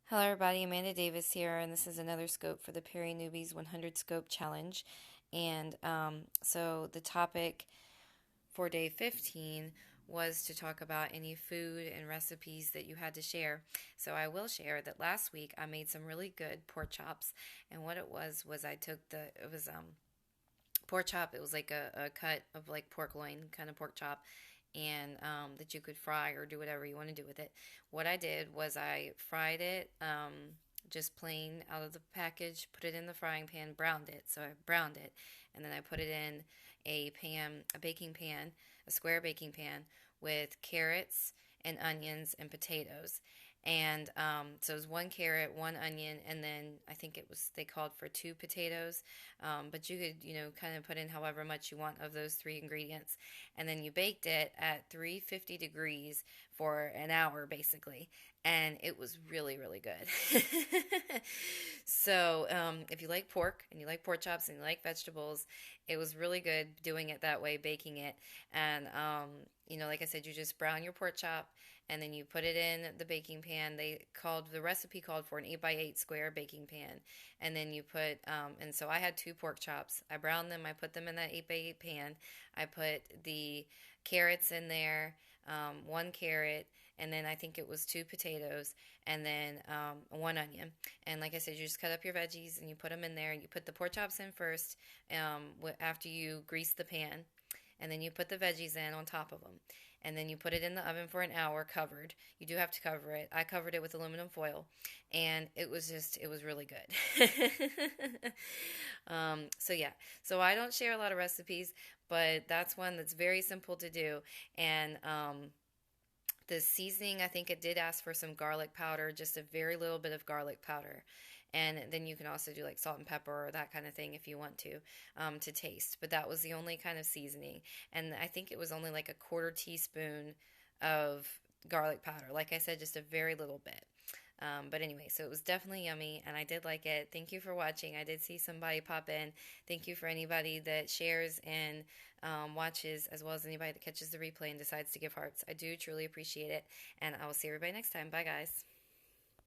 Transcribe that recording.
Hello, everybody. Amanda Davis here, and this is another scope for the PeriNewbies 100 Scope Challenge. And so the topic for day 15 was to talk about any food and recipes that you had to share. So I will share that last week I made some really good pork chops, and what it was I took it was pork chop. It was like a cut of like pork loin, kind of pork chop, and that you could fry or do whatever you want to do with it. What I did was I fried it just plain out of the package, put it in the frying pan, browned it. So I browned it, and then I put it in a baking pan, a square baking pan with carrots and onions and potatoes. And so it was one carrot, one onion, and then I think it was they called for two potatoes. But you could, kind of put in however much you want of those three ingredients. And then you baked it at 350 degrees for an hour, basically. And it was really, really good. So if you like pork and you like pork chops and you like vegetables, it was really good doing it that way, baking it. And, like I said, you just brown your pork chop and then you put it in the baking pan. The recipe called for an 8 by 8 square baking pan. And then you put, and so I had two pork chops. I browned them, I put them in that 8 by 8 pan. I put the carrots in there, one carrot, and then I think it was two potatoes, and then one onion. And like I said, you just cut up your veggies and you put them in there. You put the pork chops in first after you grease the pan, and then you put the veggies in on top of them. And then you put it in the oven for an hour covered. You do have to cover it. I covered it with aluminum foil, and it was really good. So yeah, so I don't share a lot of recipes, but that's one that's very simple to do. And the seasoning, I think it did ask for some garlic powder, just a very little bit of garlic powder. And then you can also do like salt and pepper or that kind of thing if you want to taste. But that was the only kind of seasoning. And I think it was only like a quarter teaspoon of garlic powder. Like I said, just a very little bit. But anyway, so it was definitely yummy, and I did like it. Thank you for watching. I did see somebody pop in. Thank you for anybody that shares and watches, as well as anybody that catches the replay and decides to give hearts. I do truly appreciate it, and I will see everybody next time. Bye, guys.